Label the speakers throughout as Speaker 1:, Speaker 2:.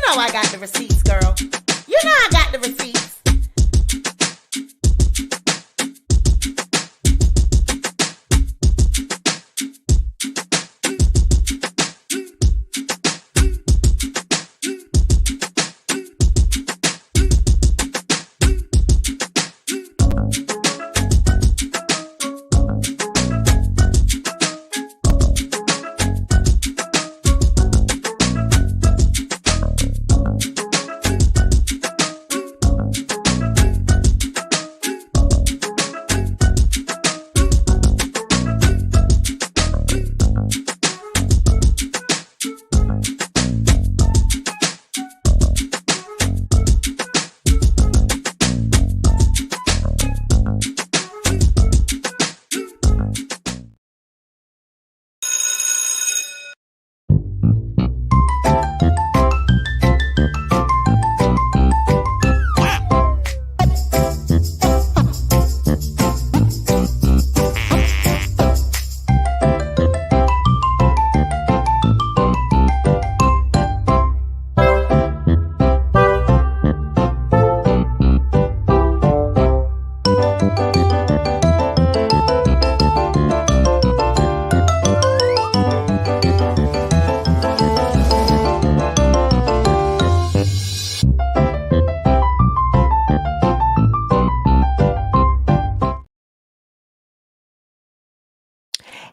Speaker 1: know I got the receipts, girl. You know I got the receipts.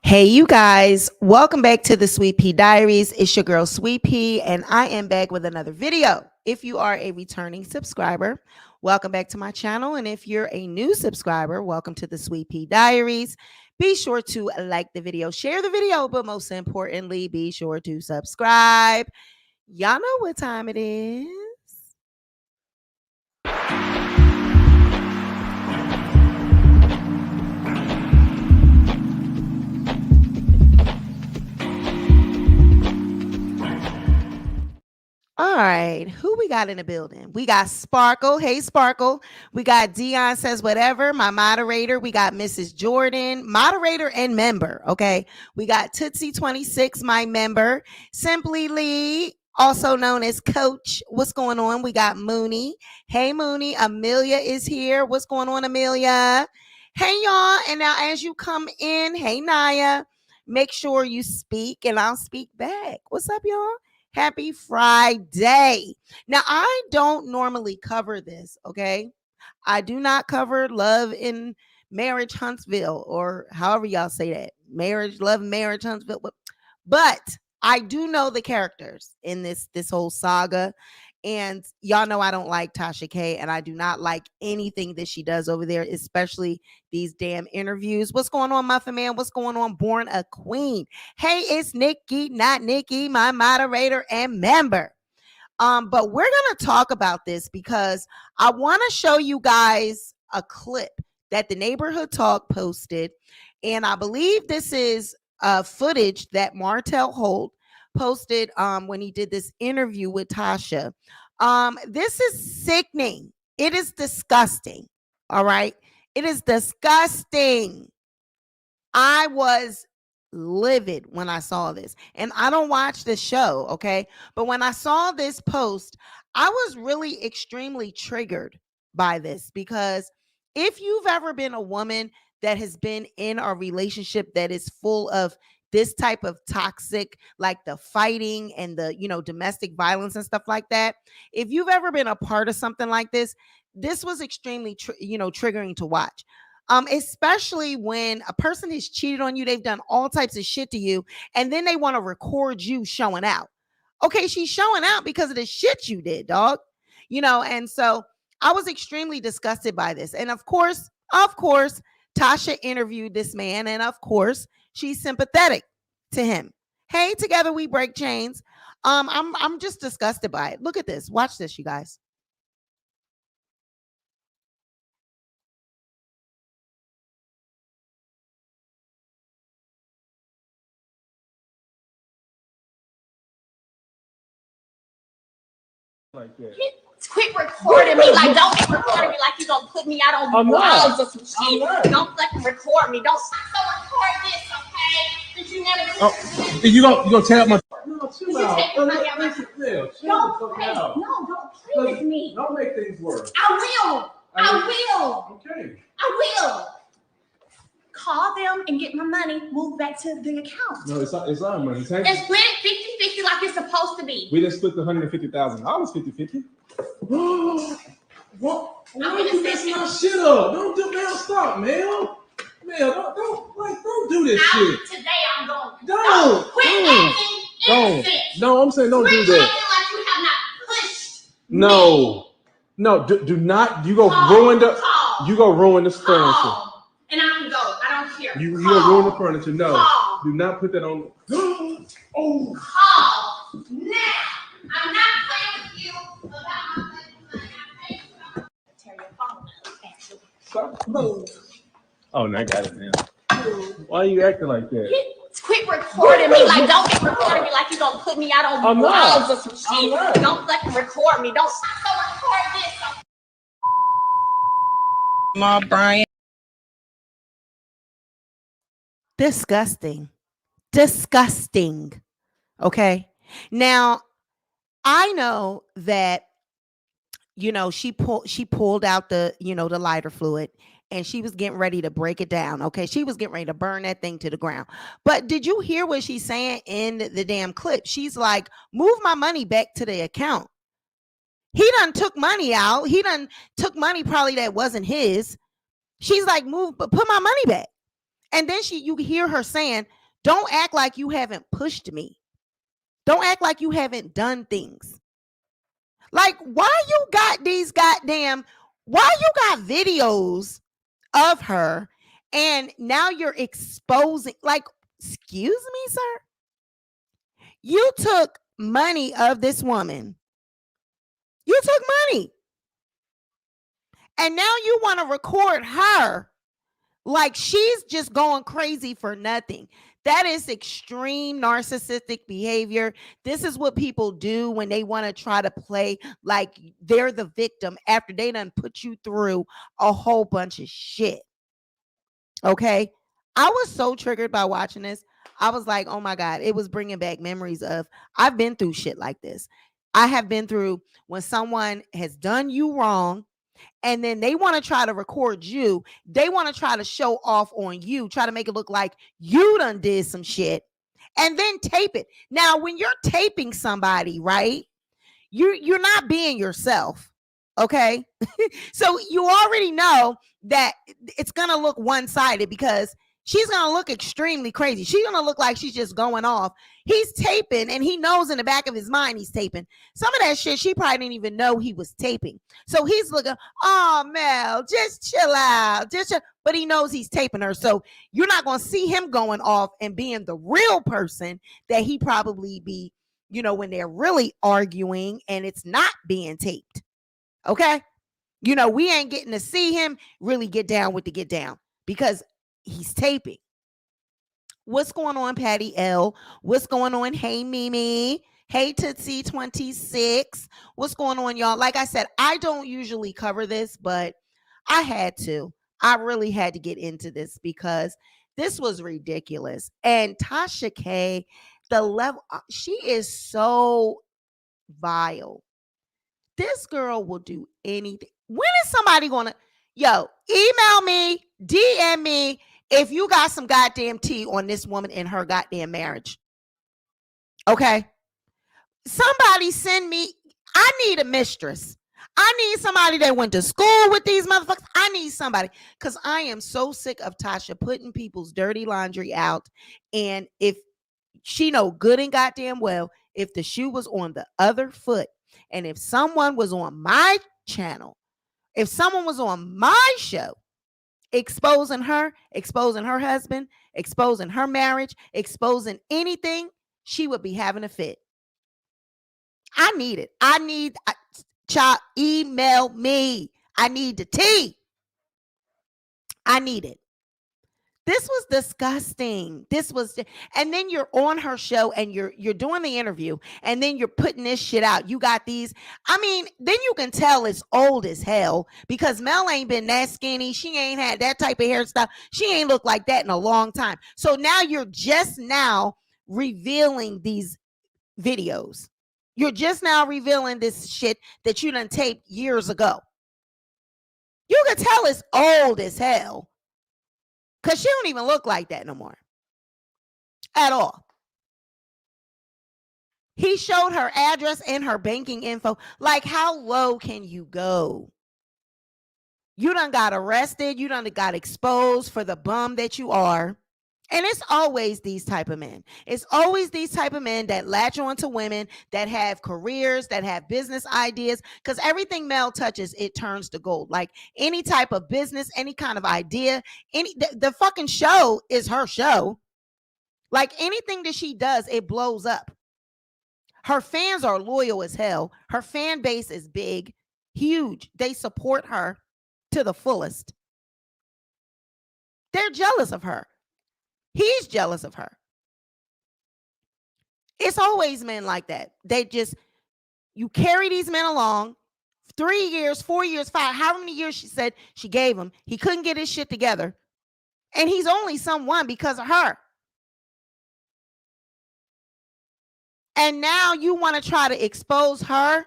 Speaker 1: Hey, you guys, welcome back to the SweetpeaDiaries. It's your girl, Sweet Pea, and I am back with another video. If you are a returning subscriber, welcome back to my channel. And if you're a new subscriber, welcome to the SweetpeaDiaries. Be sure to like the video, share the video, but most importantly, be sure to subscribe. Y'all know what time it is. All right, who we got in the building? We got Sparkle. Hey, Sparkle. We got Dion Says Whatever, my moderator. We got Mrs. Jordan, moderator and member. Okay, we got Tootsie26, my member. Simply Lee, also known as Coach. What's going on? We got Mooney. Hey, Mooney. Amelia is here. What's going on, Amelia? Hey, y'all. And now as you come in, hey, Naya, make sure you speak and I'll speak back. What's up, y'all? Happy Friday. Now, I don't normally cover this, okay? I do not cover Love in Marriage Huntsville, or however y'all say that. Love, Marriage Huntsville. But I do know the characters in this whole saga. And y'all know I don't like Tasha K, and I do not like anything that she does over there, especially these damn interviews. What's going on, Muffin Man? What's going on, Born a Queen? Hey, it's Nikki, not Nikki, my moderator and member. But we're going to talk about this because I want to show you guys a clip that the Neighborhood Talk posted. And I believe this is footage that Martell Holt posted when he did this interview with Tasha. This is sickening. It is disgusting. All right. It is disgusting. I was livid when I saw this, and I don't watch the show. Okay. But when I saw this post, I was really extremely triggered by this, because if you've ever been a woman that has been in a relationship that is full of this type of toxic, like the fighting and the, domestic violence and stuff like that. If you've ever been a part of something like this, this was extremely, triggering to watch. Especially when a person has cheated on you, they've done all types of shit to you, and then they want to record you showing out. Okay, she's showing out because of the shit you did, dog. And so I was extremely disgusted by this. And of course, Tasha interviewed this man, and of course, she's sympathetic to him. Hey, together we break chains. I'm just disgusted by it. Look at this. Watch this, you guys.
Speaker 2: Like that.
Speaker 3: Quit recording me. Like, don't be recording me like you're gonna put me out on blogs or some shit. Don't fucking record me. Don't record this, okay? Did you never do
Speaker 2: you gonna tell my
Speaker 3: listen, Don't play with me.
Speaker 2: Don't make things worse.
Speaker 3: I will.
Speaker 2: Okay.
Speaker 3: I will. Call them and get my money moved back to the account.
Speaker 2: No, it's our money.
Speaker 3: And split it 50-50 like it's supposed to be.
Speaker 2: We didn't split the $150,000 50-50. What? Why are you messing our shit up? Don't do, Mel. Stop, Mel. Mel, don't do this shit.
Speaker 3: Today I'm going.
Speaker 2: Don't.
Speaker 3: Quit acting innocent.
Speaker 2: No, I'm saying don't do that.
Speaker 3: Quit acting like you have not pushed.
Speaker 2: No, do not. You go ruin the furniture.
Speaker 3: And I can go. I don't care.
Speaker 2: You gonna ruin the furniture. No. Do not put that on.
Speaker 3: Oh. Call now. I'm not playing with you about my money. Tear your phone up.
Speaker 2: Stop.
Speaker 3: Move.
Speaker 2: Oh, no, I got it now. Why are you acting like that?
Speaker 3: Quit recording me. Like, don't get recording me like you're gonna put me out on the walls or some shit. Don't fucking record me. Don't record this.
Speaker 4: Ma Brian.
Speaker 1: Disgusting. Okay. Now, I know that, she pulled out the lighter fluid and she was getting ready to break it down. Okay. She was getting ready to burn that thing to the ground. But did you hear what she's saying in the damn clip? She's like, move my money back to the account. He done took money out. He done took money probably that wasn't his. She's like, put my money back. And then you hear her saying, don't act like you haven't pushed me. Don't act like you haven't done things. Like, why you got videos of her and now you're exposing, like, excuse me, sir? You took money of this woman. You took money. And now you want to record her like she's just going crazy for nothing. That is extreme narcissistic behavior. This is what people do when they want to try to play like they're the victim after they done put you through a whole bunch of shit. Okay? I was so triggered by watching this. I was like, oh my God, it was bringing back memories of, I've been through shit like this. I have been through when someone has done you wrong, and then they want to try to record you. They want to try to show off on you, try to make it look like you done did some shit, and then tape it. Now, when you're taping somebody, right, you're not being yourself, okay? So you already know that it's going to look one-sided because she's going to look extremely crazy. She's going to look like she's just going off. He's taping, and he knows in the back of his mind he's taping. Some of that shit, she probably didn't even know he was taping. So he's looking, oh, Mel, just chill out. But he knows he's taping her. So you're not going to see him going off and being the real person that he probably be, when they're really arguing and it's not being taped. Okay? We ain't getting to see him really get down with the get down because he's taping. What's going on, Patty L? What's going on? Hey, Mimi. Hey, Tootsie 26. What's going on, y'all? Like I said, I don't usually cover this, but I had to. I really had to get into this because this was ridiculous. And Tasha K, the level, she is so vile. This girl will do anything. When is somebody going to, email me, DM me, if you got some goddamn tea on this woman and her goddamn marriage. Okay? Somebody send me, I need a mistress. I need somebody that went to school with these motherfuckers. I need somebody because I am so sick of Tasha putting people's dirty laundry out. And if she know good and goddamn well, if the shoe was on the other foot, and if someone was on my channel, if someone was on my show, exposing her husband, exposing her marriage, exposing anything, she would be having a fit. I need it. Email me. I need the tea. I need it. This was disgusting. And then you're on her show and you're doing the interview and then you're putting this shit out. You got these. I mean, then you can tell it's old as hell because Mel ain't been that skinny. She ain't had that type of hairstyle. She ain't looked like that in a long time. So now you're just now revealing these videos. You're just now revealing this shit that you done taped years ago. You can tell it's old as hell. Because she don't even look like that no more. At all. He showed her address and her banking info. Like, how low can you go? You done got arrested. You done got exposed for the bum that you are. And it's always these type of men. It's always these type of men that latch on to women, that have careers, that have business ideas. Because everything Mel touches, it turns to gold. Like any type of business, any kind of idea, the fucking show is her show. Like anything that she does, it blows up. Her fans are loyal as hell. Her fan base is big, huge. They support her to the fullest. They're jealous of her. He's jealous of her. It's always men like that. They just, you carry these men along 3 years, 4 years, 5, however many years she said she gave him. He couldn't get his shit together. And he's only someone because of her. And now you want to try to expose her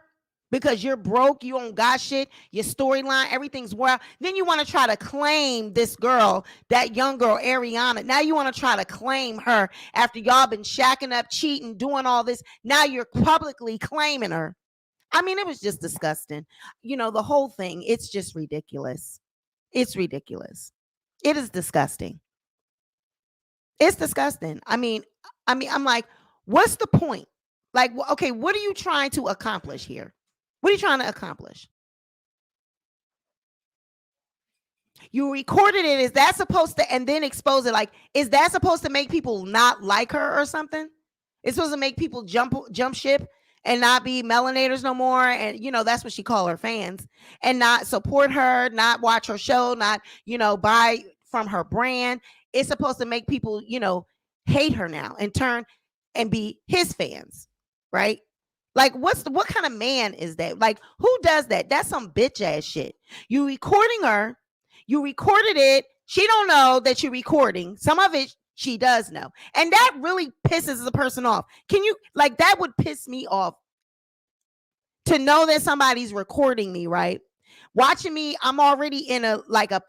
Speaker 1: because you're broke, you don't got shit, your storyline, everything's wild. Then you want to try to claim this girl, that young girl, Ariana. Now you want to try to claim her after y'all been shacking up, cheating, doing all this. Now you're publicly claiming her. I mean, it was just disgusting. You know, the whole thing, it's just ridiculous. It's ridiculous. It is disgusting. It's disgusting. I mean, I'm like, what's the point? Like, okay, what are you trying to accomplish here? What are you trying to accomplish? You recorded it. Is that supposed to, and then expose it? Like, is that supposed to make people not like her or something? It's supposed to make people jump ship and not be melanators no more. And, you know, that's what she call her fans, and not support her, not watch her show, not, you know, buy from her brand. It's supposed to make people, you know, hate her now and turn and be his fans. Right? Like, what kind of man is that? Like, who does that? That's some bitch ass shit. You recording her, you recorded it. She don't know that you're recording. Some of it she does know. And that really pisses the person off. Can you, like, that would piss me off to know that somebody's recording me, right? Watching me, I'm already in a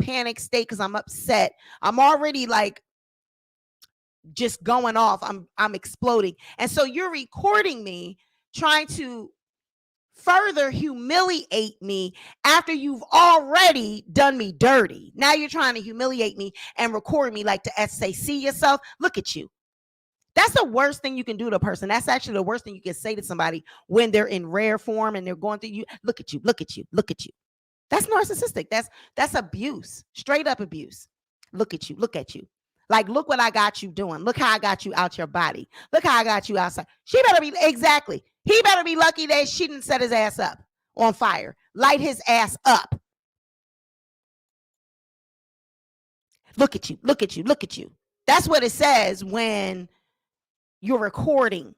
Speaker 1: panic state because I'm upset. I'm already like just going off. I'm exploding. And so you're recording me trying to further humiliate me after you've already done me dirty. Now you're trying to humiliate me and record me like to say, see yourself. Look at you. That's the worst thing you can do to a person. That's actually the worst thing you can say to somebody when they're in rare form and they're going through you. Look at you. Look at you. Look at you. That's narcissistic. That's abuse. Straight up abuse. Look at you. Look at you. Like, look what I got you doing. Look how I got you out your body. Look how I got you outside. She better be, exactly. He better be lucky that she didn't set his ass up on fire. Light his ass up. Look at you. Look at you. Look at you. That's what it says when you're recording.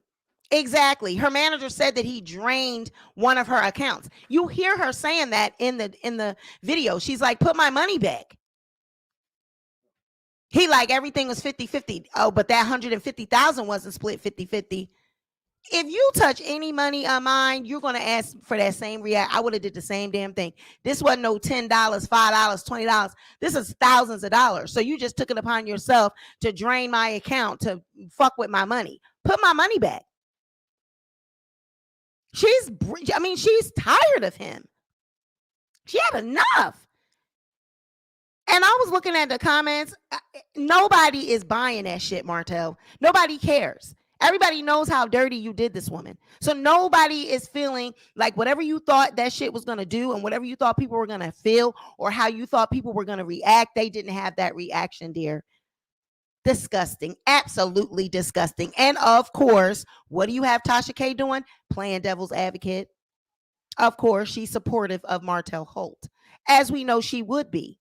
Speaker 1: Exactly. Her manager said that he drained one of her accounts. You hear her saying that in the video. She's like, put my money back. He like, everything was 50-50. Oh, but that 150,000 wasn't split 50-50. If you touch any money of mine, you're going to ask for that same react. I would have did the same damn thing. This wasn't no $10, $5, $20. This is thousands of dollars. So you just took it upon yourself to drain my account, to fuck with my money. Put my money back. She's tired of him. She had enough. And I was looking at the comments. Nobody is buying that shit, Martell. Nobody cares. Everybody knows how dirty you did this woman. So nobody is feeling like whatever you thought that shit was going to do and whatever you thought people were going to feel or how you thought people were going to react, they didn't have that reaction, dear. Disgusting. Absolutely disgusting. And of course, what do you have Tasha K doing? Playing devil's advocate. Of course, she's supportive of Martell Holt, as we know she would be.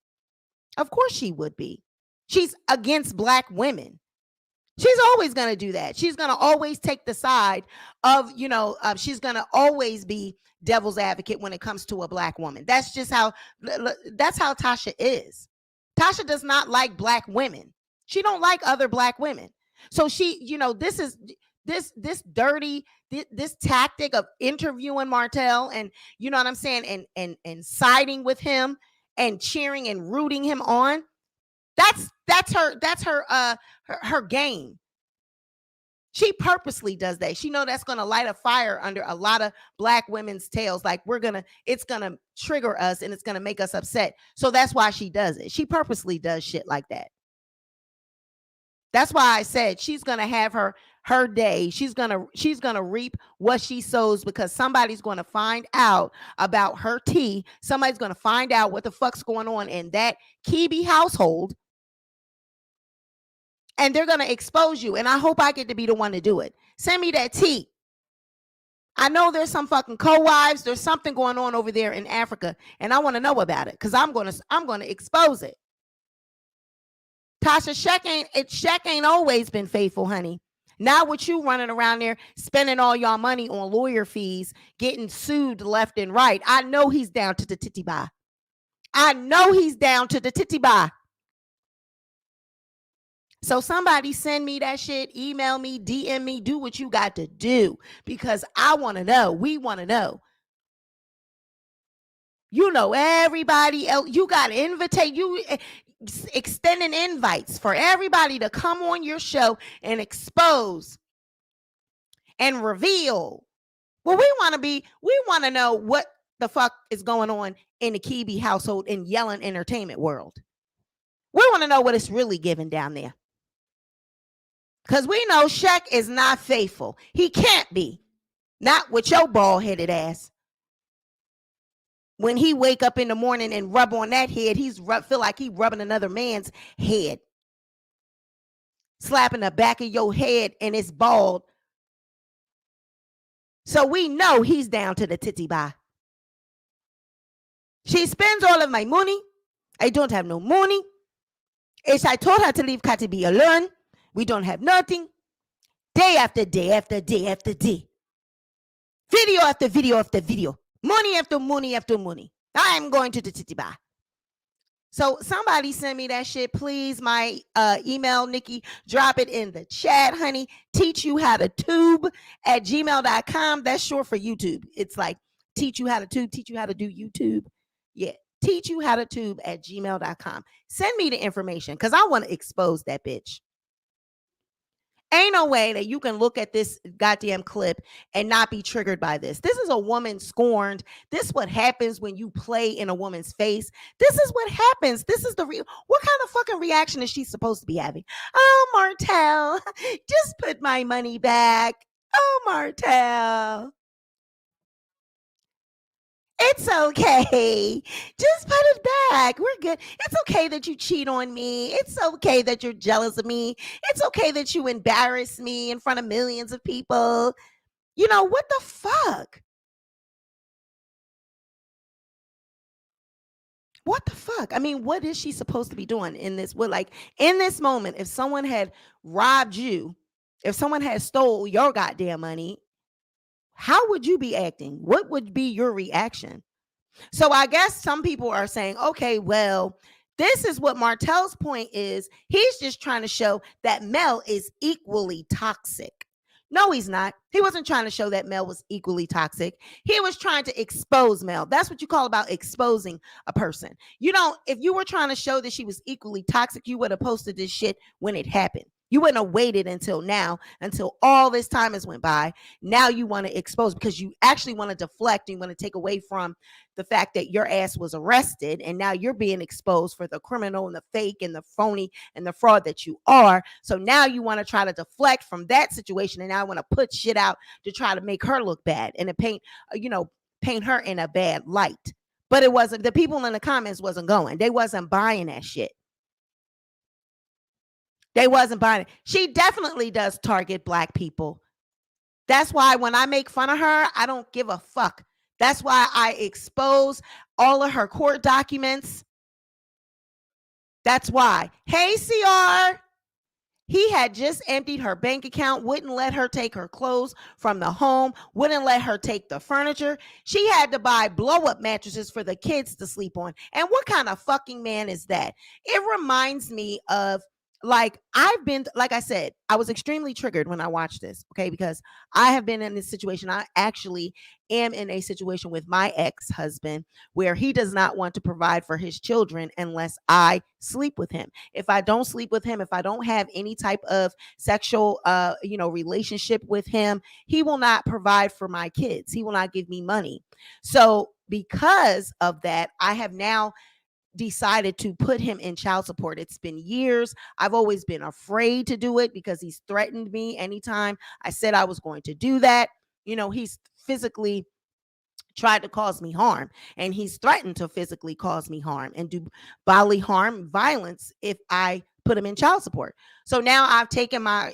Speaker 1: Of course she would be. She's against Black women. She's always going to do that. She's going to always take the side of, she's going to always be devil's advocate when it comes to a Black woman. That's just how Tasha is. Tasha does not like Black women. She don't like other Black women. So she, this dirty, this tactic of interviewing Martell and you know what I'm saying, and siding with him and cheering and rooting him on. That's her game. She purposely does that. She know that's going to light a fire under a lot of black women's tails. Like it's going to trigger us and it's going to make us upset. So that's why she does it. She purposely does shit like that. That's why I said she's going to have her day. She's going to reap what she sows, because somebody's going to find out about her tea. Somebody's going to find out what the fuck's going on in that Kibi household. And they're going to expose you. And I hope I get to be the one to do it. Send me that tea. I know there's some fucking co-wives. There's something going on over there in Africa. And I want to know about it, because I'm going to expose it. Tasha, Shaq ain't always been faithful, honey. Not with you running around there spending all y'all money on lawyer fees, getting sued left and right. I know he's down to the titty bar. I know he's down to the titty bar. So somebody send me that shit, email me, DM me, do what you got to do, because I want to know. We want to know. You know, everybody else, you got to invitate, you extending invites for everybody to come on your show and expose and reveal. Well, we want to know what the fuck is going on in the Kibi household in Yellen entertainment world. We want to know what it's really giving down there. Because we know Shaq is not faithful. He can't be. Not with your bald-headed ass. When he wake up in the morning and rub on that head, feel like he rubbing another man's head. Slapping the back of your head and it's bald. So we know he's down to the titty bar. She spends all of my money. I don't have no money. I told her to leave Kati be alone. We don't have nothing. Day after day after day after day. Video after video after video. Money after money after money. I'm going to the titty bar. So somebody send me that shit, please. My email, Nikki, drop it in the chat, honey. Teach you how to tube at gmail.com. That's short for YouTube. It's like teach you how to tube, teach you how to do YouTube. Yeah. Teach you how to tube at gmail.com. Send me the information, because I want to expose that bitch. Ain't no way that you can look at this goddamn clip and not be triggered by this. This is a woman scorned. This is what happens when you play in a woman's face. This is what happens. This is what kind of fucking reaction is she supposed to be having? Oh, Martell, just put my money back. Oh, Martell. It's okay. Just put it back. We're good. It's okay that you cheat on me. It's okay that you're jealous of me. It's okay that you embarrass me in front of millions of people. You know, what the fuck? What the fuck? I mean, what is she supposed to be doing in this? In this moment, if someone had robbed you, if someone had stole your goddamn money, how would you be acting? What would be your reaction? So I guess some people are saying, okay, well, this is what Martell's point is. He's just trying to show that Mel is equally toxic. No, he's not. He wasn't trying to show that Mel was equally toxic. He was trying to expose Mel. That's what you call about exposing a person. You don't, if you were trying to show that she was equally toxic, you would have posted this shit when it happened. You wouldn't have waited until now, until all this time has went by. Now you want to expose, because you actually want to deflect. You want to take away from the fact that your ass was arrested, and now you're being exposed for the criminal and the fake and the phony and the fraud that you are. So now you want to try to deflect from that situation, and now I want to put shit out to try to make her look bad and to paint her in a bad light. But it wasn't, the people in the comments wasn't going. They wasn't buying that shit. They wasn't buying it. She definitely does target black people. That's why when I make fun of her, I don't give a fuck. That's why I expose all of her court documents. That's why. Hey, CR. He had just emptied her bank account, wouldn't let her take her clothes from the home, wouldn't let her take the furniture. She had to buy blow-up mattresses for the kids to sleep on. And what kind of fucking man is that? It reminds me of like I've been, like I said, I was extremely triggered when I watched this, okay, because I have been in this situation. I actually am in a situation with my ex-husband where he does not want to provide for his children unless I sleep with him. If I don't sleep with him, if I don't have any type of sexual relationship with him, he will not provide for my kids. He will not give me money. So because of that, I have now decided to put him in child support. It's been years. I've always been afraid to do it because he's threatened me anytime I said I was going to do that. He's physically tried to cause me harm, and he's threatened to physically cause me harm and do bodily harm, violence, if I put him in child support. So now I've taken my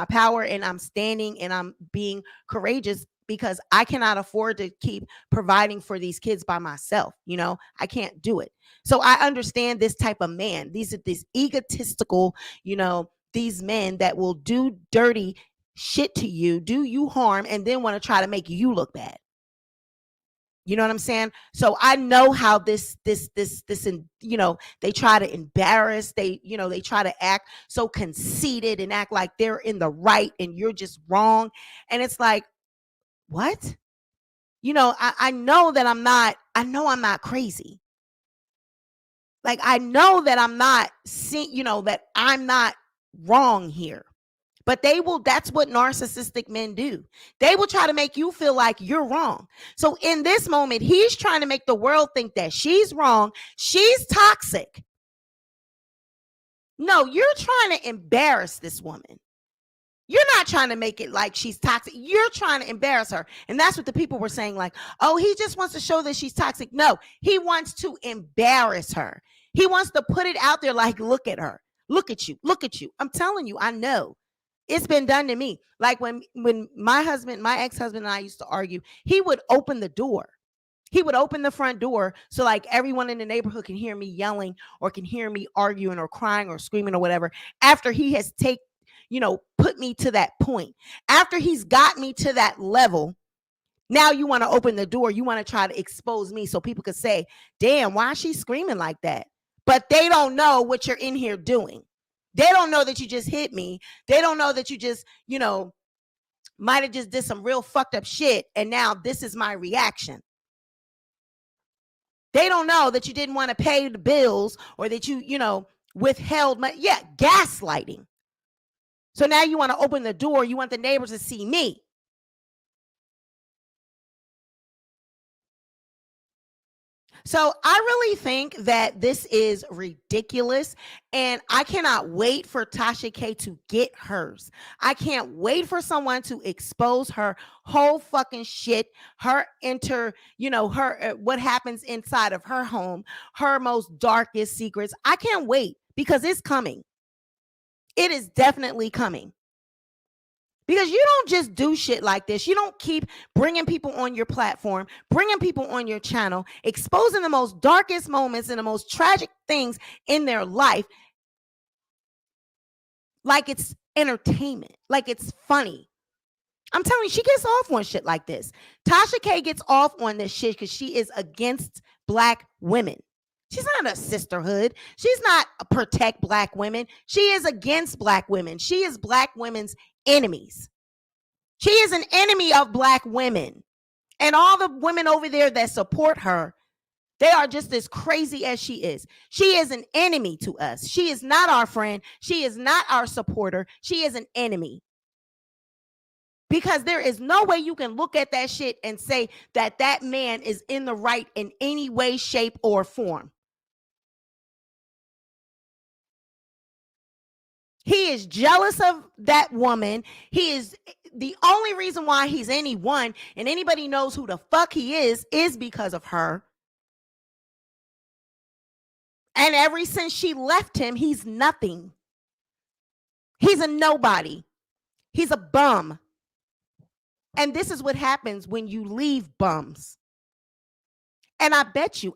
Speaker 1: power, and I'm standing and I'm being courageous because I cannot afford to keep providing for these kids by myself. I can't do it. So I understand this type of man. These are these egotistical, these men that will do dirty shit to you, do you harm, and then want to try to make you look bad. You know what I'm saying? So I know how they try to embarrass, they try to act so conceited and act like they're in the right and you're just wrong. And it's like, what? I know that I'm not crazy. Like, I know that I'm not that I'm not wrong here. But that's what narcissistic men do. They will try to make you feel like you're wrong. So in this moment, he's trying to make the world think that she's wrong. She's toxic. No, you're trying to embarrass this woman. You're not trying to make it like she's toxic. You're trying to embarrass her. And that's what the people were saying, like, oh, he just wants to show that she's toxic. No, he wants to embarrass her. He wants to put it out there like, look at her. Look at you. Look at you. I'm telling you, I know. It's been done to me. Like when my ex-husband and I used to argue, he would open the door. He would open the front door so like everyone in the neighborhood can hear me yelling or can hear me arguing or crying or screaming or whatever after he has put me to that point. After he's got me to that level, now you want to open the door. You want to try to expose me so people could say, damn, why is she screaming like that? But they don't know what you're in here doing. They don't know that you just hit me. They don't know that you just, might have just did some real fucked up shit. And now this is my reaction. They don't know that you didn't want to pay the bills or that you, withheld money. Yeah, gaslighting. So now you want to open the door. You want the neighbors to see me. So I really think that this is ridiculous, and I cannot wait for Tasha K to get hers. I can't wait for someone to expose her whole fucking shit, her what happens inside of her home, her most darkest secrets. I can't wait because it's coming. It is definitely coming. Because you don't just do shit like this. You don't keep bringing people on your platform, bringing people on your channel, exposing the most darkest moments and the most tragic things in their life like it's entertainment, like it's funny. I'm telling you, she gets off on shit like this. Tasha K gets off on this shit because she is against Black women. She's not a sisterhood. She's not a protect Black women. She is against Black women. She is Black women's enemies. She is an enemy of Black women. And all the women over there that support her, they are just as crazy as she is. She is an enemy to us. She is not our friend. She is not our supporter. She is an enemy. Because there is no way you can look at that shit and say that that man is in the right in any way, shape, or form. He is jealous of that woman. He is the only reason why he's anyone, and anybody knows who the fuck he is because of her. And ever since she left him, he's nothing. He's a nobody. He's a bum. And this is what happens when you leave bums. And I bet you,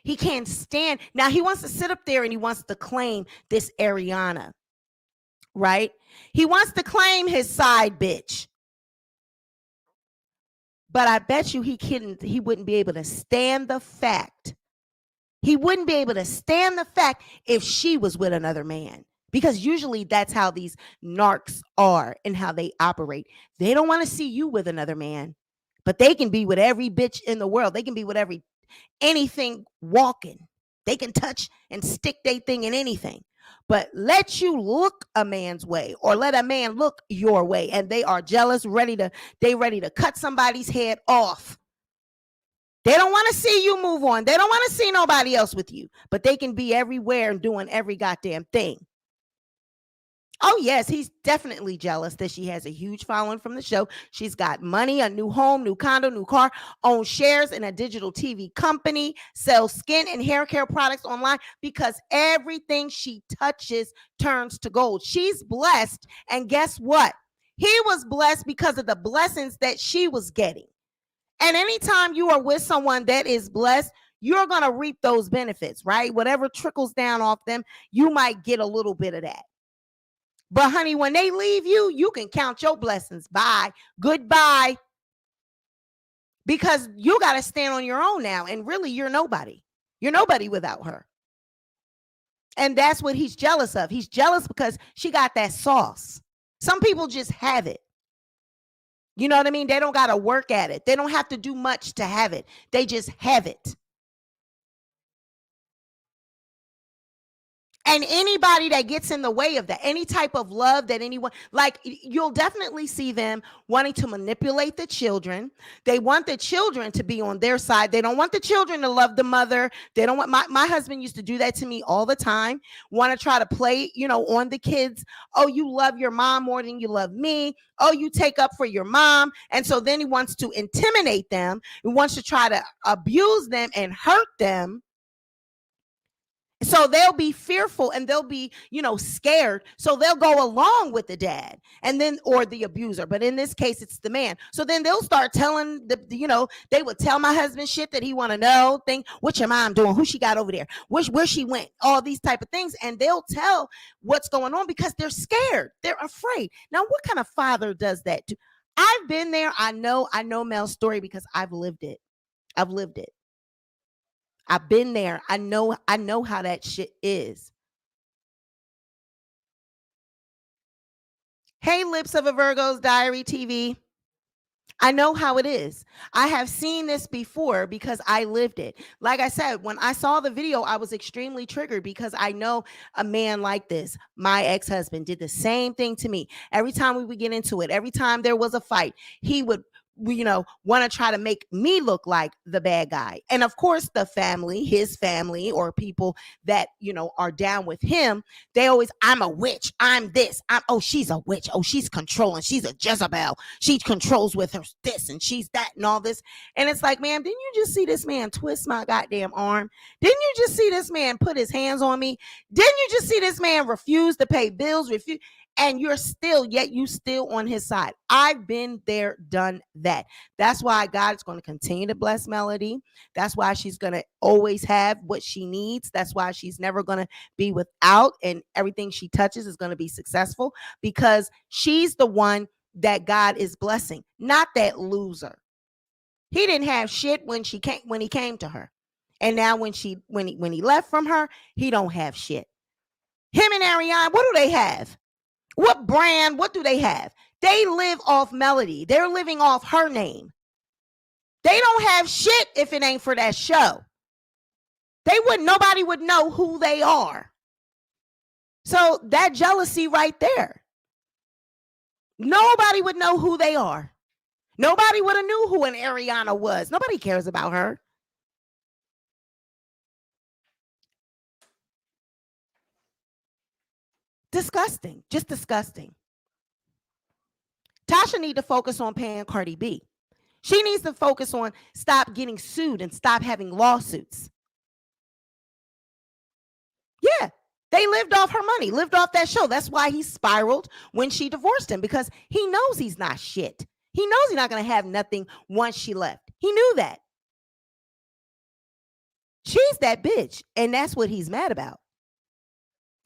Speaker 1: he can't stand. Now he wants to sit up there and he wants to claim this Ariana, right? He wants to claim his side bitch. But I bet you he wouldn't be able to stand the fact. He wouldn't be able to stand the fact if she was with another man, because usually that's how these narcs are and how they operate. They don't want to see you with another man, but they can be with every bitch in the world. They can be with anything walking. They can touch and stick their thing in anything. But let you look a man's way or let a man look your way, and they are jealous, ready to cut somebody's head off. They don't want to see you move on. They don't want to see nobody else with you, but they can be everywhere and doing every goddamn thing. Oh, yes, he's definitely jealous that she has a huge following from the show. She's got money, a new home, new condo, new car, owns shares in a digital TV company, sells skin and hair care products online because everything she touches turns to gold. She's blessed. And guess what? He was blessed because of the blessings that she was getting. And anytime you are with someone that is blessed, you're going to reap those benefits, right? Whatever trickles down off them, you might get a little bit of that. But honey, when they leave you, you can count your blessings. Bye. Goodbye. Because you got to stand on your own now. And really, you're nobody. You're nobody without her. And that's what he's jealous of. He's jealous because she got that sauce. Some people just have it. You know what I mean? They don't got to work at it. They don't have to do much to have it. They just have it. And anybody that gets in the way of that, any type of love that anyone, like, you'll definitely see them wanting to manipulate the children. They want the children to be on their side. They don't want the children to love the mother. They don't want, my husband used to do that to me all the time. Want to try to play, on the kids. Oh, you love your mom more than you love me. Oh, you take up for your mom. And so then he wants to intimidate them. He wants to try to abuse them and hurt them. So they'll be fearful and they'll be, scared. So they'll go along with the dad and then, or the abuser. But in this case, it's the man. So then they'll start telling they would tell my husband shit that he want to know. What's your mom doing? Who she got over there? Where she went? All these type of things. And they'll tell what's going on because they're scared. They're afraid. Now, what kind of father does that? I've been there. I know Mel's story because I've lived it. I've lived it. I've been there. I know how that shit is. Hey, Lips of a Virgo's Diary TV. I know how it is. I have seen this before because I lived it. Like I said, when I saw the video, I was extremely triggered because I know a man like this, my ex-husband, did the same thing to me. Every time we would get into it, every time there was a fight, he would want to try to make me look like the bad guy. And of course, his family or people that, are down with him, they always, I'm a witch. I'm this. She's a witch. Oh, she's controlling. She's a Jezebel. She controls with her this and she's that and all this. And it's like, man, didn't you just see this man twist my goddamn arm? Didn't you just see this man put his hands on me? Didn't you just see this man refuse to pay bills? And you still on his side. I've been there, done that. That's why God is going to continue to bless Melody. That's why she's going to always have what she needs. That's why she's never going to be without, and everything she touches is going to be successful because she's the one that God is blessing, not that loser. He didn't have shit when he came to her. And now when he left from her, he don't have shit. Him and Ariane, what do they have? What brand? What do they have? They live off Melody. They're living off her name. They don't have shit if it ain't for that show. Nobody would know who they are. So that jealousy right there. Nobody would know who they are. Nobody would have knew who an Ariana was. Nobody cares about her. Disgusting. Just disgusting. Tasha needs to focus on paying Cardi B. She needs to focus on stop getting sued and stop having lawsuits. Yeah, they lived off her money, lived off that show. That's why he spiraled when she divorced him, because he knows he's not shit. He knows he's not going to have nothing once she left. He knew that. She's that bitch, and that's what he's mad about.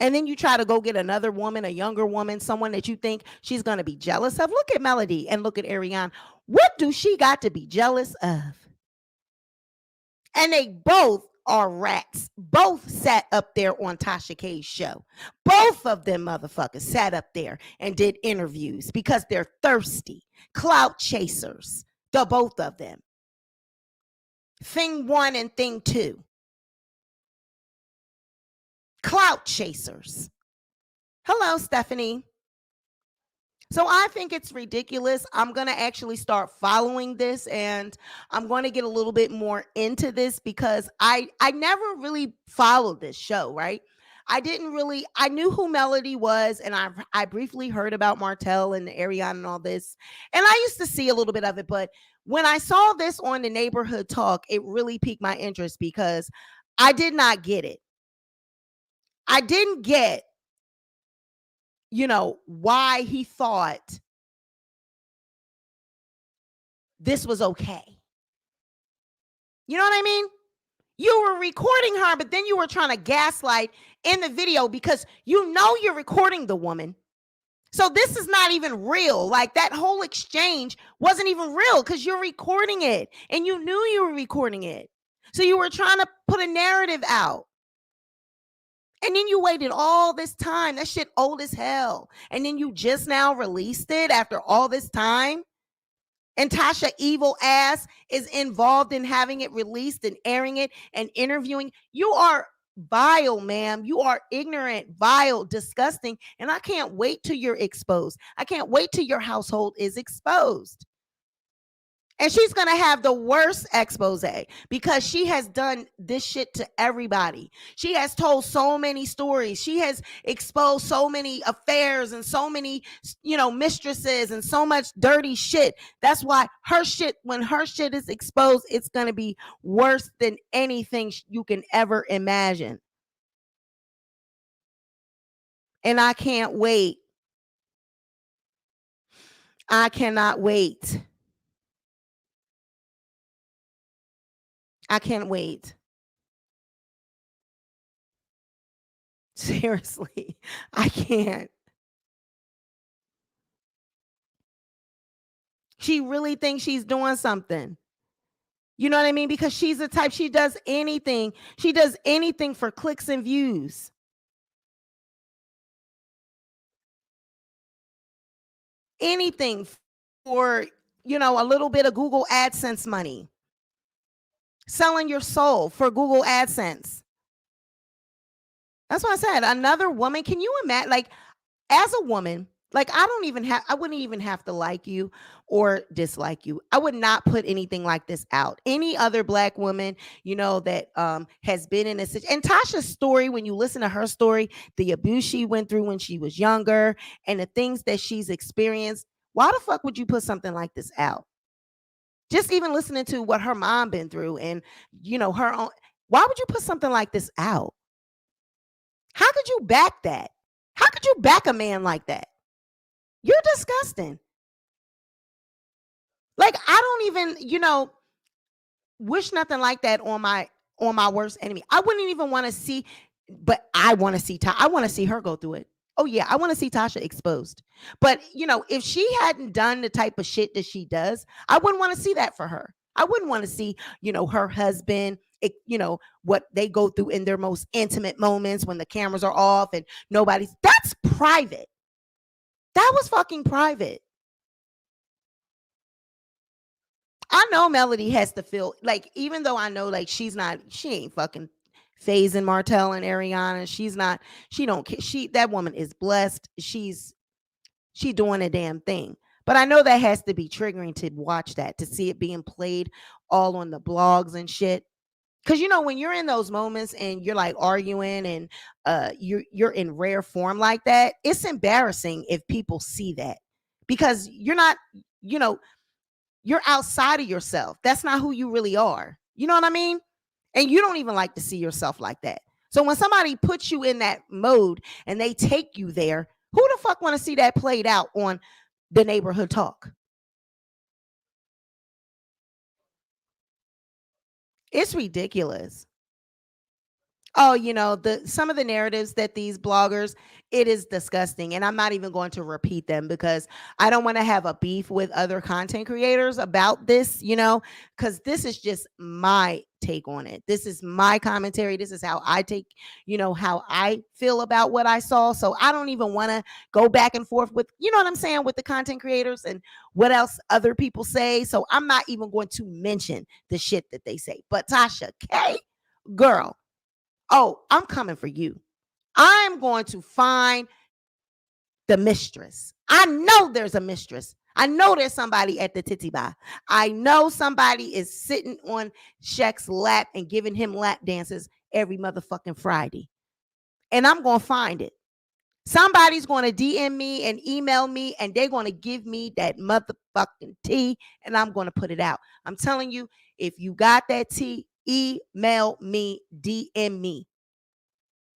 Speaker 1: And then you try to go get another woman, a younger woman, someone that you think she's going to be jealous of. Look at Melody and look at Ariane. What do she got to be jealous of? And they both are rats. Both sat up there on Tasha K's show. Both of them motherfuckers sat up there and did interviews because they're thirsty. Clout chasers. The both of them. Thing one and thing two. Clout chasers. Hello, Stephanie. So I think it's ridiculous. I'm going to actually start following this, and I'm going to get a little bit more into this because I never really followed this show, right? I knew who Melody was, and I briefly heard about Martell and Ariana and all this. And I used to see a little bit of it, but when I saw this on the Neighborhood Talk, it really piqued my interest because I did not get it. I didn't get, why he thought this was okay. You know what I mean? You were recording her, but then you were trying to gaslight in the video because you're recording the woman. So this is not even real. Like that whole exchange wasn't even real because you're recording it and you knew you were recording it. So you were trying to put a narrative out. And then you waited all this time. That shit old as hell. And then you just now released it after all this time. And Tasha evil ass is involved in having it released and airing it and interviewing. You are vile, ma'am. You are ignorant, vile, disgusting. And I can't wait till you're exposed. I can't wait till your household is exposed. And she's going to have the worst expose because she has done this shit to everybody. She has told so many stories. She has exposed so many affairs and so many, mistresses and so much dirty shit. That's why when her shit is exposed, it's going to be worse than anything you can ever imagine. And I can't wait. I cannot wait. I can't wait. Seriously, I can't. She really thinks she's doing something. You know what I mean? Because she's the type, she does anything. She does anything for clicks and views. Anything for, a little bit of Google AdSense money. Selling your soul for Google AdSense. That's what I said. Another woman, can you imagine? Like, as a woman, like I wouldn't even have to like you or dislike you. I would not put anything like this out. Any other black woman, that has been in this. And Tasha's story, when you listen to her story, the abuse she went through when she was younger and the things that she's experienced, why the fuck would you put something like this out? Just even listening to what her mom been through and, her own, why would you put something like this out? How could you back that? How could you back a man like that? You're disgusting. Like I don't even, wish nothing like that on my worst enemy. I wouldn't even want to see, but I want to see I want to see her go through it. Oh yeah, I want to see Tasha exposed. But if she hadn't done the type of shit that she does, I wouldn't want to see that for her. I wouldn't want to see, her husband, what they go through in their most intimate moments when the cameras are off and that's private. That was fucking private. I know Melody has to feel like, even though I know like she ain't fucking phasing Martell and Ariana. That woman is blessed. She doing a damn thing. But I know that has to be triggering to watch that, to see it being played all on the blogs and shit. Cause when you're in those moments and you're like arguing and you're in rare form like that, it's embarrassing if people see that because you're not, you're outside of yourself. That's not who you really are. You know what I mean? And you don't even like to see yourself like that. So when somebody puts you in that mode and they take you there, who the fuck want to see that played out on the Neighborhood Talk? It's ridiculous. oh, some of the narratives that these bloggers, it is disgusting. And I'm not even going to repeat them because I don't want to have a beef with other content creators about this, because this is just my take on it. This is my commentary. This is how I take, how I feel about what I saw. So I don't even want to go back and forth with, what I'm saying, with the content creators and what else other people say. So I'm not even going to mention the shit that they say. But Tasha K, girl, oh, I'm coming for you. I'm going to find the mistress. I know there's a mistress. I know there's somebody at the titty bar. I know somebody is sitting on Shaq's lap and giving him lap dances every motherfucking Friday. And I'm going to find it. Somebody's going to DM me and email me, and they're going to give me that motherfucking tea, and I'm going to put it out. I'm telling you, if you got that tea, email me, DM me,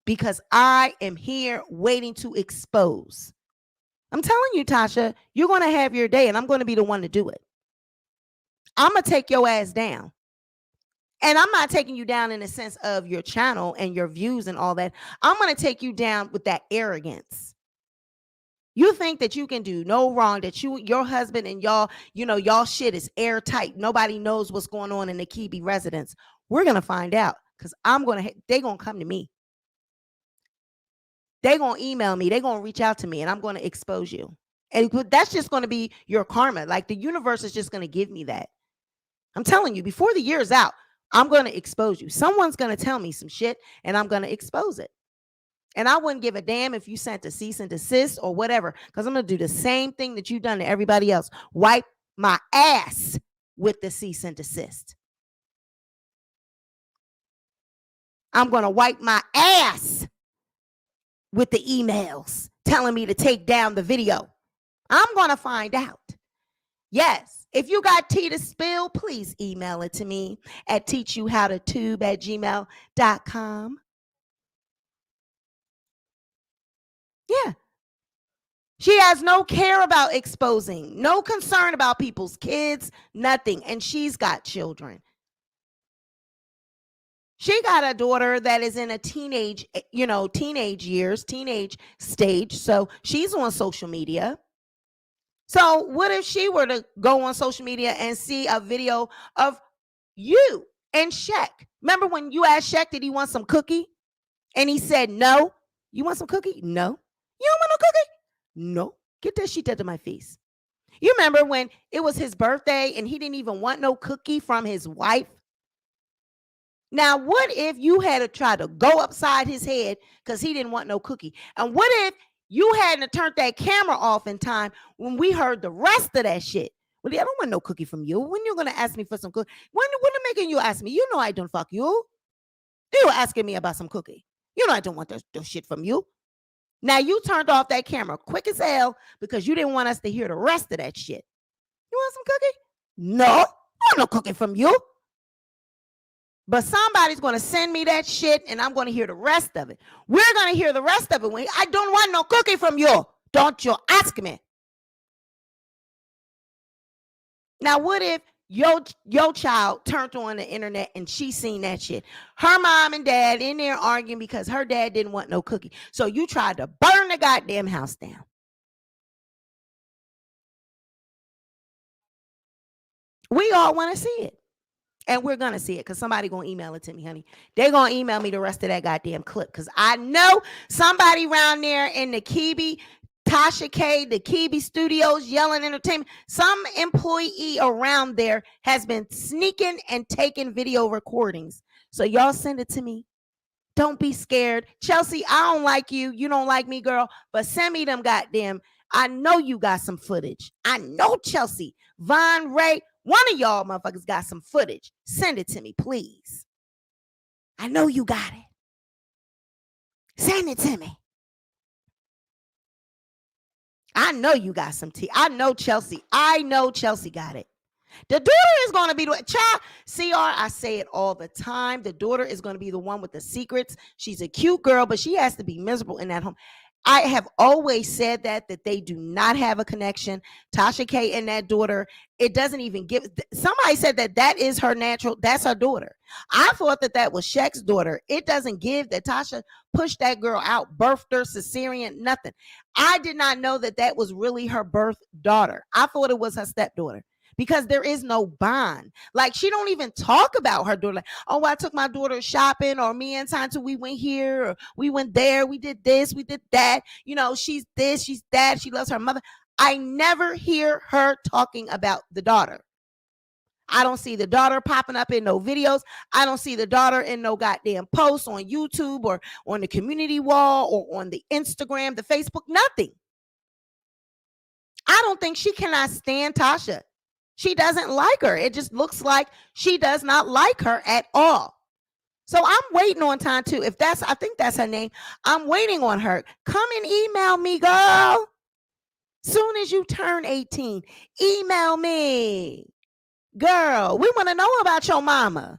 Speaker 1: because I am here waiting to expose. I'm telling you, Tasha, you're going to have your day, and I'm going to be the one to do it. I'm going to take your ass down. And I'm not taking you down in the sense of your channel and your views and all that. I'm going to take you down with that arrogance. You think that you can do no wrong, that your husband and y'all shit is airtight. Nobody knows what's going on in the Kibi residence. We're going to find out, because they're going to come to me. They're going to email me. They're going to reach out to me, and I'm going to expose you. And that's just going to be your karma. Like, the universe is just going to give me that. I'm telling you, before the year's out, I'm going to expose you. Someone's going to tell me some shit, and I'm going to expose it. And I wouldn't give a damn if you sent a cease and desist or whatever, because I'm going to do the same thing that you've done to everybody else. Wipe my ass with the cease and desist. I'm going to wipe my ass with the emails telling me to take down the video. I'm going to find out. Yes. If you got tea to spill, please email it to me at teachyouhowtotube@gmail.com. Yeah. She has no care about exposing, no concern about people's kids, nothing. And she's got children. She got a daughter that is in a teenage stage. So she's on social media. So what if she were to go on social media and see a video of you and Shaq? Remember when you asked Shaq, did he want some cookie? And he said, no. You want some cookie? No. You don't want no cookie? No. Get that shit out of my face. You remember when it was his birthday and he didn't even want no cookie from his wife? Now, what if you had to try to go upside his head because he didn't want no cookie? And what if you hadn't turned that camera off in time when we heard the rest of that shit? Well, I don't want no cookie from you. When you going to ask me for some cookie? When I'm making you ask me? You know I don't fuck you. You asking me about some cookie. You know I don't want that shit from you. Now, you turned off that camera quick as hell because you didn't want us to hear the rest of that shit. You want some cookie? No, I want no cookie from you. But somebody's going to send me that shit, and I'm going to hear the rest of it. We're going to hear the rest of it. When I don't want no cookie from you. Don't you ask me. Now, what if your child turned on the internet and she seen that shit? Her mom and dad in there arguing because her dad didn't want no cookie. So you tried to burn the goddamn house down. We all want to see it. And we're going to see it because somebody going to email it to me, honey. They're going to email me the rest of that goddamn clip because I know somebody around there in the Kibi, Tasha K, the Kibi Studios, Yelling Entertainment, some employee around there has been sneaking and taking video recordings. So y'all send it to me. Don't be scared. Chelsea, I don't like you. You don't like me, girl. But send me them goddamn. I know you got some footage. I know Chelsea, Von Ray, one of y'all motherfuckers got some footage. Send it to me, please. I know you got it. Send it to me. I know you got some tea. I know Chelsea got it. The daughter is going to be the child. CR, I say it all the time. The daughter is going to be the one with the secrets. She's a cute girl, but she has to be miserable in that home. I have always said that they do not have a connection. Tasha K and that daughter, it doesn't even give. Somebody said that is her natural, that's her daughter. I thought that was Shaq's daughter. It doesn't give that Tasha pushed that girl out, birthed her, cesarean, nothing. I did not know that was really her birth daughter. I thought it was her stepdaughter because there is no bond. Like, she don't even talk about her daughter. Like, oh, I took my daughter shopping, or me and Tanta, we went here, or we went there, we did this, we did that. You know, she's this, she's that, she loves her mother. I never hear her talking about the daughter. I don't see the daughter popping up in no videos. I don't see the daughter in no goddamn posts on YouTube or on the community wall or on the Instagram, the Facebook, nothing. I don't think she cannot stand Tasha. She doesn't like her. It just looks like she does not like her at all. So I'm waiting on Tanta. If I think that's her name. I'm waiting on her. Come and email me, girl. Soon as you turn 18, email me. Girl, we want to know about your mama.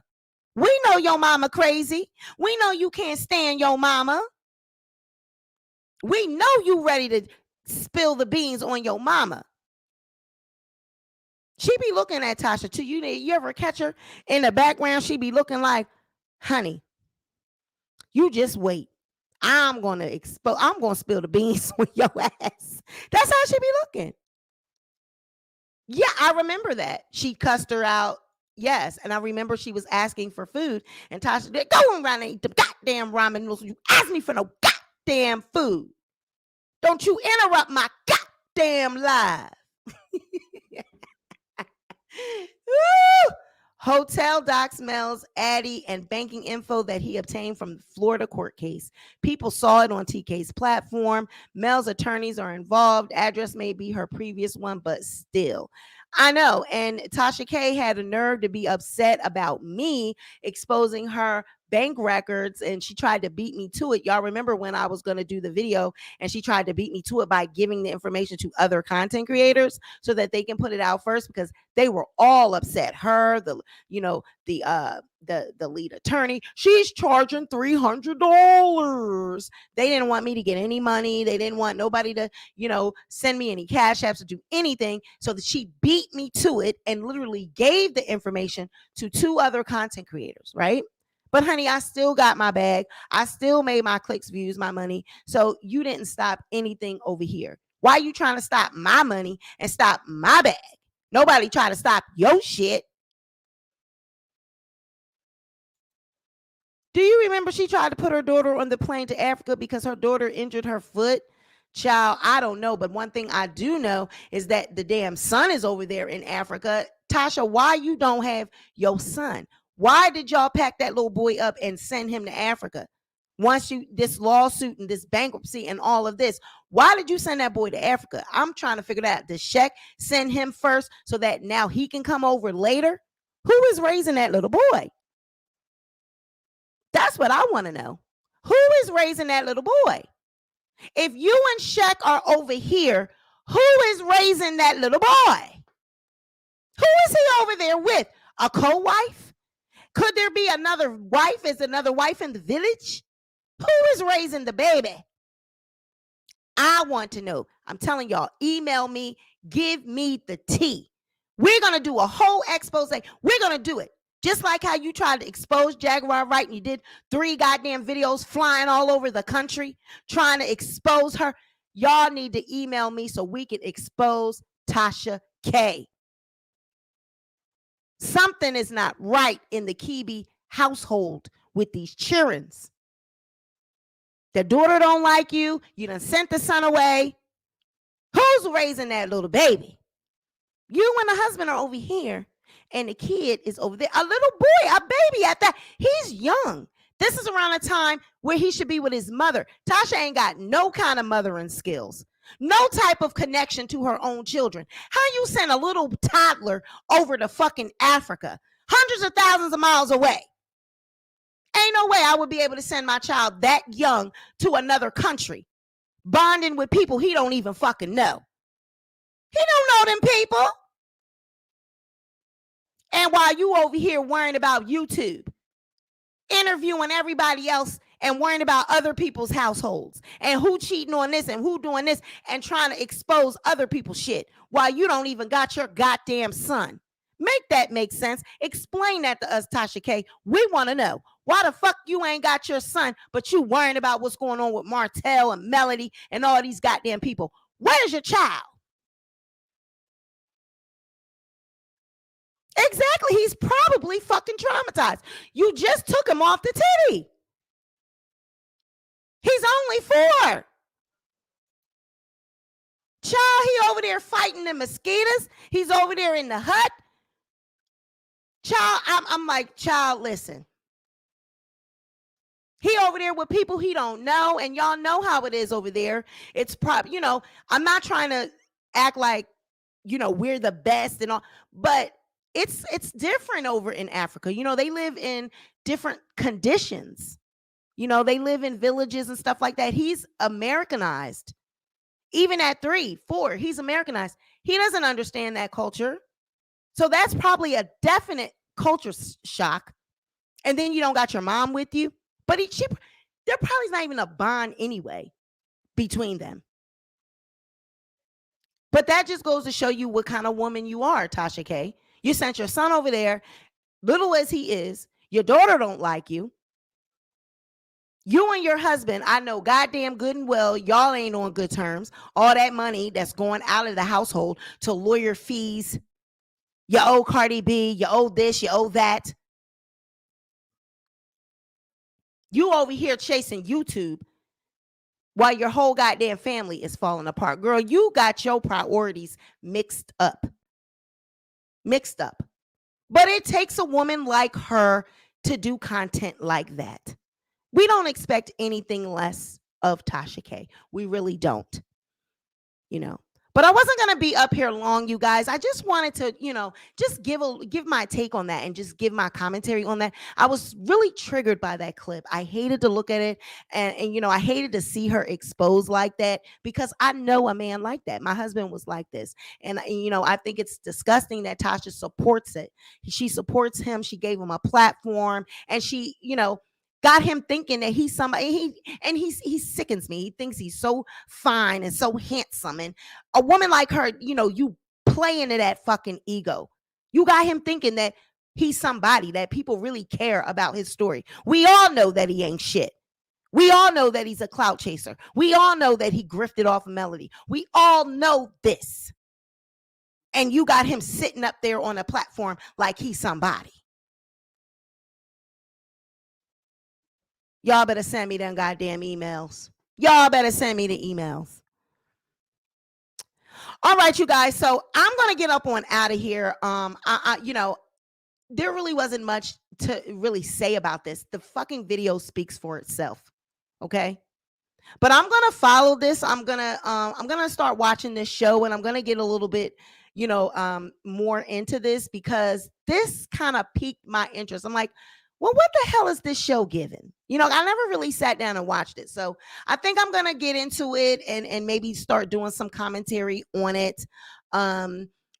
Speaker 1: We know your mama crazy. We know you can't stand your mama. We know you ready to spill the beans on your mama. She be looking at Tasha too. You ever catch her in the background? She be looking like, honey, you just wait. I'm gonna spill the beans on your ass. That's how she be looking. Yeah, I remember that. She cussed her out. Yes, and I remember she was asking for food, and Tasha did go around and eat the goddamn ramen noodles. You asked me for no goddamn food. Don't you interrupt my goddamn live. Woo! Hotel docs Mel's Addy and banking info that he obtained from the Florida court case. People saw it on TK's platform. Mel's attorneys are involved. Address may be her previous one, but still. I know. And Tasha K had a nerve to be upset about me exposing her bank records, and she tried to beat me to it. Y'all remember when I was going to do the video and she tried to beat me to it by giving the information to other content creators so that they can put it out first, because they were all upset. Her, the lead attorney, she's charging $300. They didn't want me to get any money. They didn't want nobody to, send me any cash apps to do anything. So that she beat me to it and literally gave the information to 2 other content creators, right? But honey, I still got my bag. I still made my clicks, views, my money. So you didn't stop anything over here. Why are you trying to stop my money and stop my bag? Nobody try to stop your shit. Do you remember she tried to put her daughter on the plane to Africa because her daughter injured her foot? Child, I don't know. But one thing I do know is that the damn son is over there in Africa. Tasha, why you don't have your son? Why did y'all pack that little boy up and send him to Africa? Once this lawsuit and this bankruptcy and all of this, why did you send that boy to Africa? I'm trying to figure that out. Does Shaq send him first so that now he can come over later? Who is raising that little boy? That's what I want to know. Who is raising that little boy? If you and Shaq are over here, who is raising that little boy? Who is he over there with? A co-wife? Could there be another wife? Is another wife in the village? Who is raising the baby? I want to know. I'm telling y'all, email me, give me the tea. We're going to do a whole expose. We're going to do it. Just like how you tried to expose Jaguar Wright and you did 3 goddamn videos flying all over the country trying to expose her. Y'all need to email me so we can expose Tasha K. Something is not right in the Kibi household with these childrens. The daughter don't like you. You done sent the son away. Who's raising that little baby? You and the husband are over here, and the kid is over there. A little boy, a baby at that. He's young. This is around a time where he should be with his mother. Tasha ain't got no kind of mothering skills. No type of connection to her own children. How you send a little toddler over to fucking Africa, hundreds of thousands of miles away? Ain't no way I would be able to send my child that young to another country, bonding with people he don't even fucking know. He don't know them people. And while you over here worrying about YouTube, interviewing everybody else and worrying about other people's households and who cheating on this and who doing this and trying to expose other people's shit while you don't even got your goddamn son. Make that make sense. Explain that to us, Tasha K. We want to know why the fuck you ain't got your son, but you worrying about what's going on with Martell and Melody and all these goddamn people. Where's your child? Exactly. He's probably fucking traumatized. You just took him off the titty. He's only 4. Child, he over there fighting the mosquitoes. He's over there in the hut. Child, I'm like, child, listen. He over there with people he don't know, and y'all know how it is over there. It's probably, I'm not trying to act like, we're the best and all, but it's different over in Africa. They live in different conditions. They live in villages and stuff like that. He's Americanized. Even at 3, 4, he's Americanized. He doesn't understand that culture. So that's probably a definite culture shock. And then you don't got your mom with you. But there probably not even a bond anyway between them. But that just goes to show you what kind of woman you are, Tasha K. You sent your son over there, little as he is. Your daughter don't like you. You and your husband, I know goddamn good and well, y'all ain't on good terms. All that money that's going out of the household to lawyer fees. You owe Cardi B, you owe this, you owe that. You over here chasing YouTube while your whole goddamn family is falling apart. Girl, you got your priorities mixed up. But it takes a woman like her to do content like that. We don't expect anything less of Tasha K. We really don't. But I wasn't going to be up here long, you guys. I just wanted to, just give my take on that and just give my commentary on that. I was really triggered by that clip. I hated to look at it. And I hated to see her exposed like that because I know a man like that. My husband was like this. And I think it's disgusting that Tasha supports it. She supports him. She gave him a platform and she, got him thinking that he's somebody. He sickens me. He thinks he's so fine and so handsome. And a woman like her, you play into that fucking ego. You got him thinking that he's somebody, that people really care about his story. We all know that he ain't shit. We all know that he's a clout chaser. We all know that he grifted off of Melody. We all know this. And you got him sitting up there on a platform like he's somebody. Y'all better send me them goddamn emails. Y'all better send me the emails. All right, you guys. So I'm gonna get up on out of here. There really wasn't much to really say about this. The fucking video speaks for itself. Okay. But I'm gonna follow this. I'm gonna start watching this show, and I'm gonna get a little bit, more into this because this kind of piqued my interest. I'm like, well, what the hell is this show giving? I never really sat down and watched it. So I think I'm going to get into it and maybe start doing some commentary on it.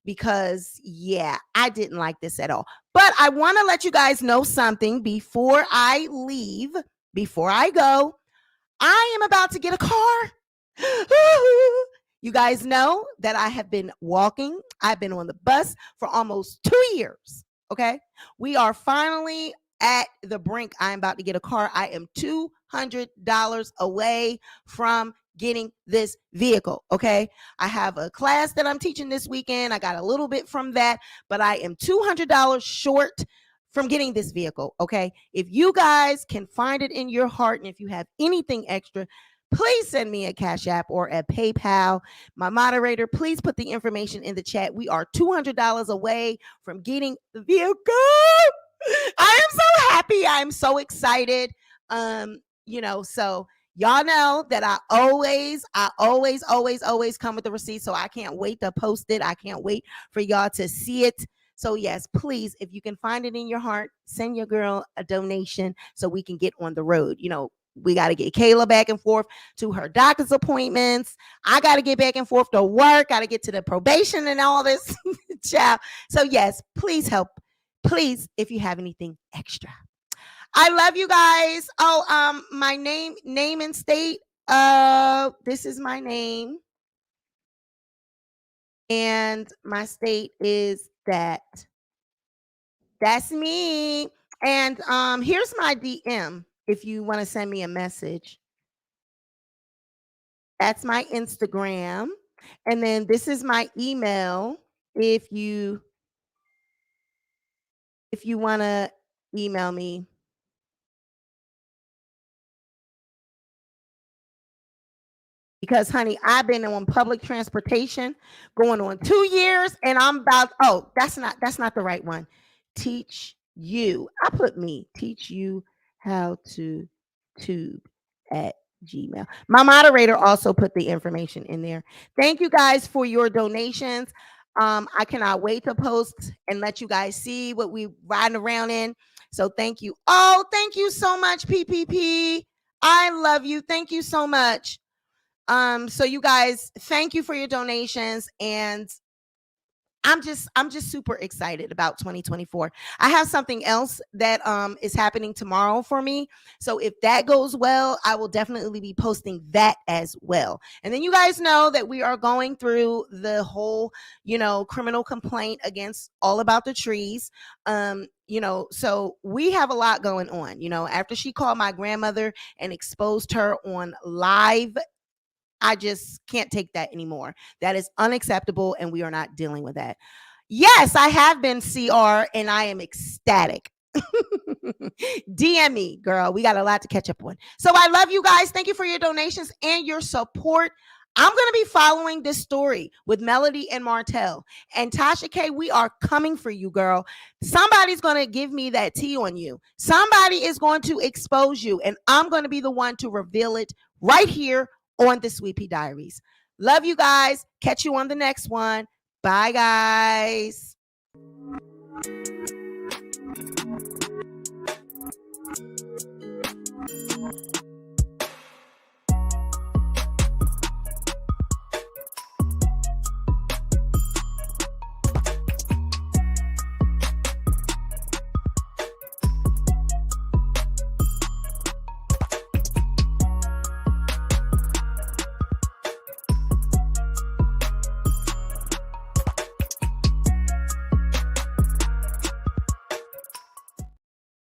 Speaker 1: Because yeah, I didn't like this at all. But I want to let you guys know something before I leave, before I go. I am about to get a car. You guys know that I have been walking. I've been on the bus for almost 2 years. Okay. We are finally at the brink. I'm about to get a car. I am $200 away from getting this vehicle. Okay. I have a class that I'm teaching this weekend. I got a little bit from that, but I am $200 short from getting this vehicle. Okay. If you guys can find it in your heart, and if you have anything extra, please send me a Cash App or a PayPal. My moderator, please put the information in the chat. We are $200 away from getting the vehicle. I am so happy. I'm so excited. So y'all know that I always come with the receipt. So I can't wait to post it. I can't wait for y'all to see it. So yes, please, if you can find it in your heart, send your girl a donation so we can get on the road. We got to get Kayla back and forth to her doctor's appointments. I got to get back and forth to work. Got to get to the probation and all this. Child. So yes, please help. Please, if you have anything extra. I love you guys. Oh, my name and state. This is my name, and my state is that. That's me. And here's my DM if you want to send me a message. That's my Instagram. And then this is my email if you want to email me. Because honey, I've been on public transportation going on 2 years, and I'm about, oh, that's not the right one. Teach you. I put me, teach you how to tube at Gmail. My moderator also put the information in there. Thank you guys for your donations. I cannot wait to post and let you guys see what we riding around in. So thank you. Oh, thank you so much, PPP. I love you. Thank you so much. So you guys, thank you for your donations, and I'm just super excited about 2024. I have something else that is happening tomorrow for me. So if that goes well, I will definitely be posting that as well. And then you guys know that we are going through the whole, criminal complaint against All About the Trees. So we have a lot going on. After she called my grandmother and exposed her on live, I just can't take that anymore. That is unacceptable, and we are not dealing with that. Yes, I have been CR, and I am ecstatic. DM me, girl. We got a lot to catch up on. So I love you guys. Thank you for your donations and your support. I'm going to be following this story with Melody and Martell. And Tasha K, we are coming for you, girl. Somebody's going to give me that tea on you. Somebody is going to expose you, and I'm going to be the one to reveal it right here on the SweetpeaDiaries. Love you guys. Catch you on the next one. Bye, guys.